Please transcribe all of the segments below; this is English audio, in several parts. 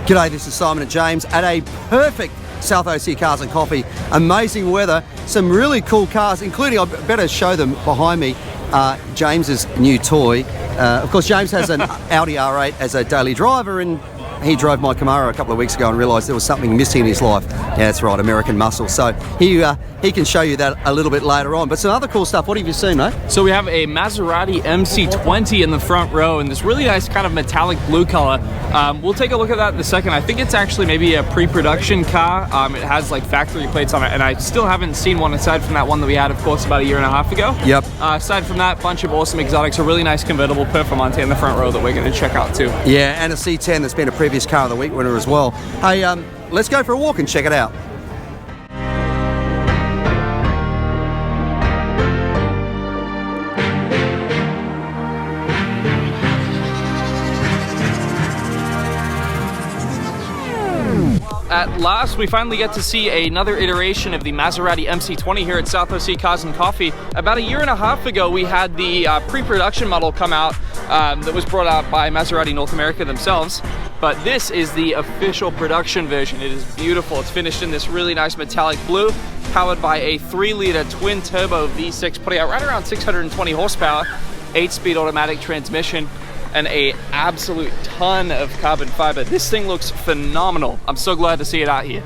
G'day, this is Simon and James at a perfect South OC Cars and Coffee. Amazing weather, some really cool cars, including, I better show them behind me, James's new toy. Of course, James has an Audi R8 as a daily driver, and he drove my Camaro a couple of weeks ago and realised there was something missing in his life. Yeah, that's right, American muscle. So he can show you that a little bit later on. But some other cool stuff. What have you seen, mate? So we have a Maserati MC20 in the front row in this really nice kind of metallic blue color. We'll take a look at that in a second. I think it's actually maybe a pre-production car. It has like factory plates on it, and I still haven't seen one aside from that one that we had, of course, about a year and a half ago. Yep. Aside from that, bunch of awesome exotics, a really nice convertible Performante in the front row that we're going to check out too. Yeah, and a C10 that's been a previous Car of the Week winner as well. Hey, let's go for a walk and check it out. At last, we finally get to see another iteration of the Maserati MC20 here at South OC Cars and Coffee. About a year and a half ago, we had the pre-production model come out that was brought out by Maserati North America themselves. But this is the official production version. It is beautiful. It's finished in this really nice metallic blue, powered by a 3-liter twin-turbo V6, putting out right around 620 horsepower, 8-speed automatic transmission, and a absolute ton of carbon fiber. This thing looks phenomenal. I'm so glad to see it out here.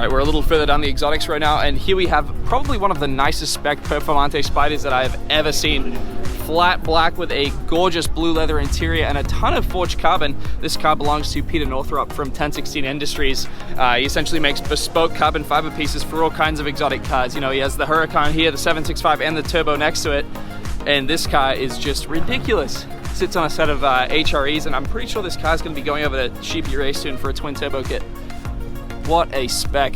We're a little further down the exotics right now, and here we have probably one of the nicest spec Performante Spiders that I have ever seen. Flat black with a gorgeous blue leather interior and a ton of forged carbon. This car belongs to Peter Northrup from 1016 Industries. He essentially makes bespoke carbon fiber pieces for all kinds of exotic cars. You know, he has the Huracan here, the 765, and the turbo next to it. And this car is just ridiculous. Sits on a set of HREs, and I'm pretty sure this car is going to be going over to Sheepy Race soon for a twin turbo kit. What a spec.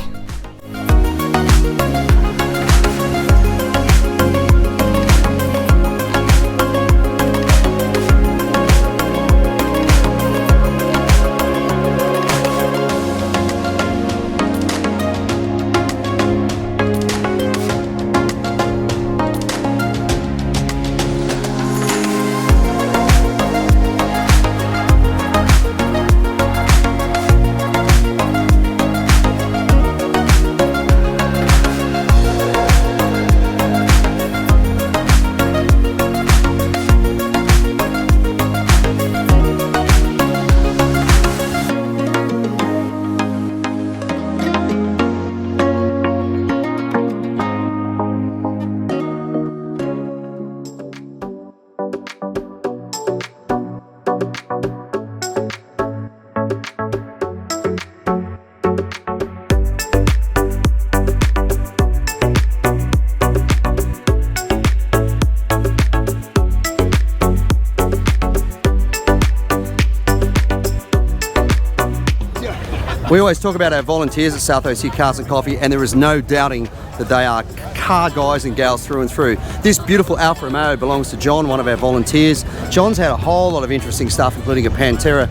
We always talk about our volunteers at South OC Cars and Coffee, and there is no doubting that they are car guys and gals through and through. This beautiful Alfa Romeo belongs to John, one of our volunteers. John's had a whole lot of interesting stuff, including a Pantera.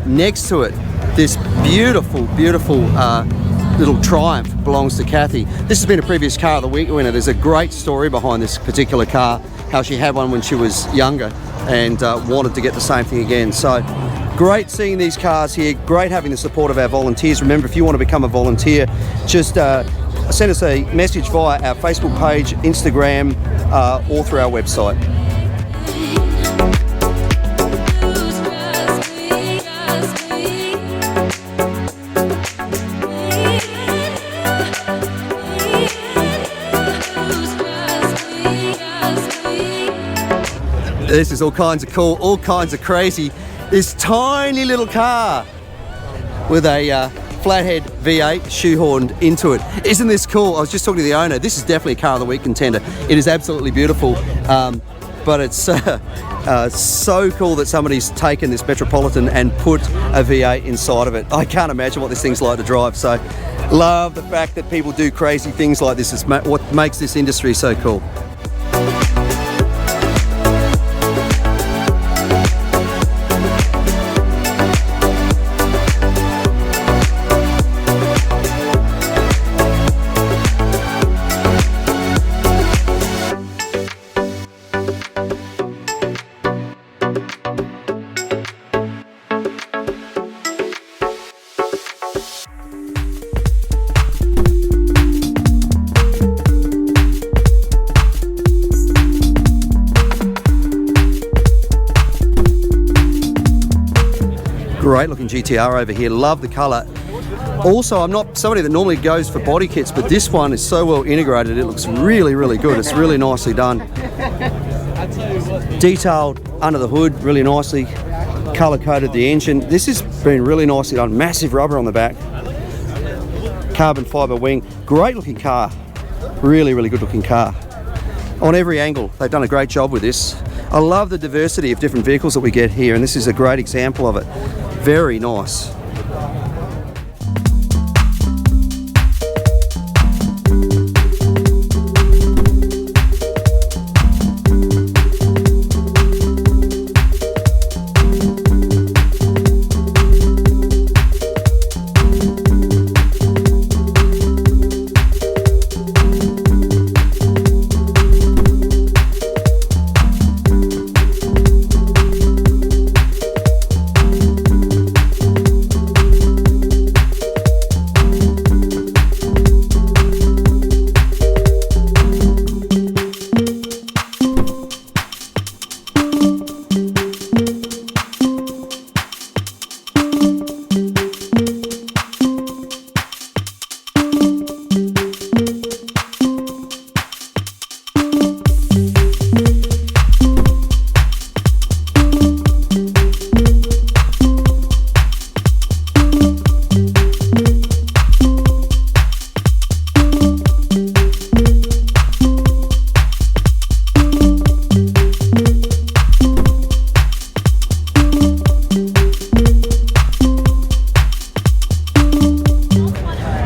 Next to it, this beautiful, beautiful little Triumph belongs to Kathy. This has been a previous Car of the Week winner. There's a great story behind this particular car, how she had one when she was younger and wanted to get the same thing again. So great seeing these cars here, great having the support of our volunteers. Remember, if you want to become a volunteer, just send us a message via our Facebook page, Instagram, or through our website. This is all kinds of cool, all kinds of crazy. This tiny little car with a flathead V8 shoehorned into it. Isn't this cool? I was just talking to the owner. This is definitely a car of the week contender. It is absolutely beautiful, but it's so cool that somebody's taken this Metropolitan and put a V8 inside of it. I can't imagine what this thing's like to drive. So love the fact that people do crazy things like this. It's what makes this industry so cool. Great looking GTR over here, love the colour. Also, I'm not somebody that normally goes for body kits, but this one is so well integrated, it looks really, really good. It's really nicely done. Detailed under the hood, really nicely. Colour coded the engine. This has been really nicely done. Massive rubber on the back. Carbon fibre wing. Great looking car. Really, really good looking car. On every angle, they've done a great job with this. I love the diversity of different vehicles that we get here, and this is a great example of it. Very nice.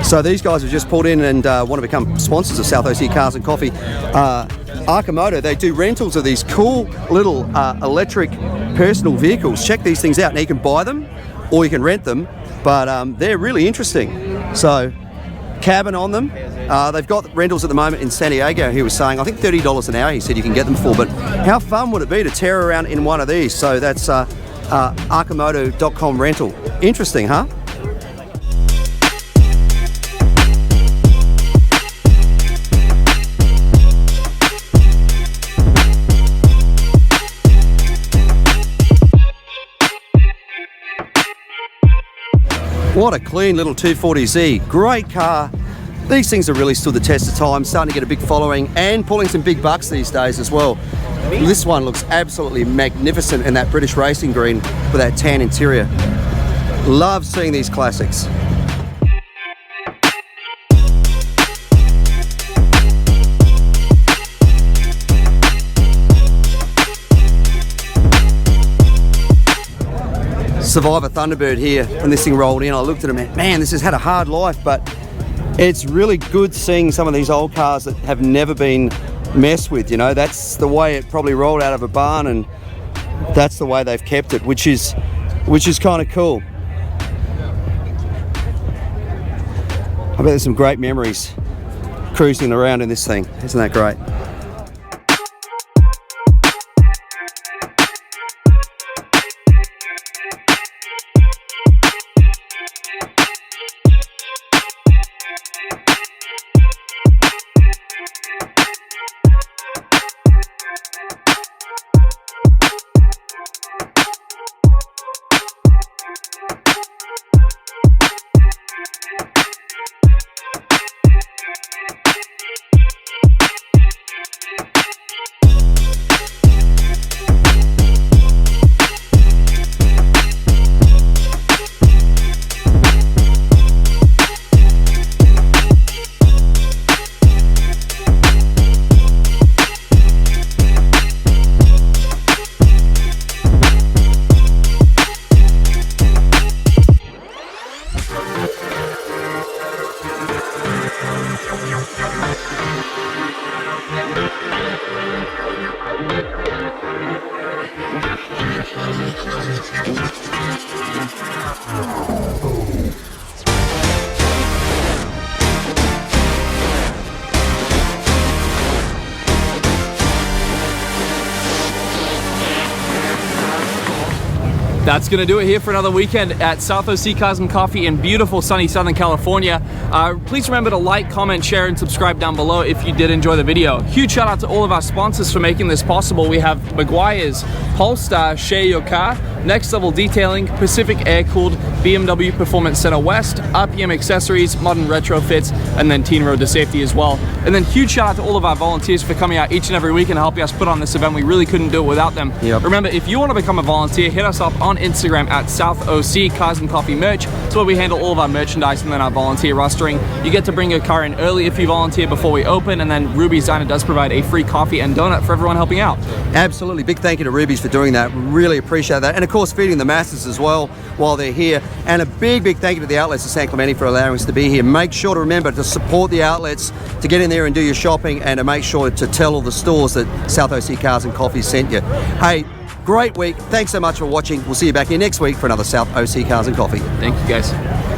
So these guys have just pulled in and want to become sponsors of South OC Cars and Coffee. Arcamoto, they do rentals of these cool little electric personal vehicles. Check these things out. Now you can buy them or you can rent them, but they're really interesting. So cabin on them. They've got rentals at the moment in San Diego, he was saying. I think $30 an hour he said you can get them for, but how fun would it be to tear around in one of these? So that's arcamoto.com rental. Interesting, huh? What a clean little 240Z, great car. These things have really stood the test of time, starting to get a big following and pulling some big bucks these days as well. This one looks absolutely magnificent in that British racing green with that tan interior. Love seeing these classics. Survivor Thunderbird here when this thing rolled in. I looked at him and man, this has had a hard life, but it's really good seeing some of these old cars that have never been messed with, you know. That's the way it probably rolled out of a barn, and that's the way they've kept it, which is kind of cool. I bet there's some great memories cruising around in this thing. Isn't that great? That's going to do it here for another weekend at South OC Cars and Coffee in beautiful sunny Southern California. Please remember to like, comment, share, and subscribe down below if you did enjoy the video. Huge shout out to all of our sponsors for making this possible. We have Maguire's, Polestar, Share Your Car, Next Level Detailing, Pacific Air Cooled, BMW Performance Center West, RPM Accessories, Modern Retrofits, and then Teen Road to Safety as well. And then huge shout out to all of our volunteers for coming out each and every week and helping us put on this event. We really couldn't do it without them. Yep. Remember, if you want to become a volunteer, hit us up on Instagram at South OC Cars and Coffee Merch. It's where we handle all of our merchandise and then our volunteer rostering. You get to bring your car in early if you volunteer before we open, and then Ruby's Diner does provide a free coffee and donut for everyone helping out. Absolutely. Big thank you to Ruby's for doing that. Really appreciate that. And of course, feeding the masses as well while they're here. And a big thank you to the outlets of San Clemente for allowing us to be here. Make sure to remember to support the outlets, to get in there and do your shopping, and to make sure to tell all the stores that South OC Cars and Coffee sent you. Hey, great week. Thanks so much for watching. We'll see you back here next week for another South OC Cars and Coffee. Thank you, guys.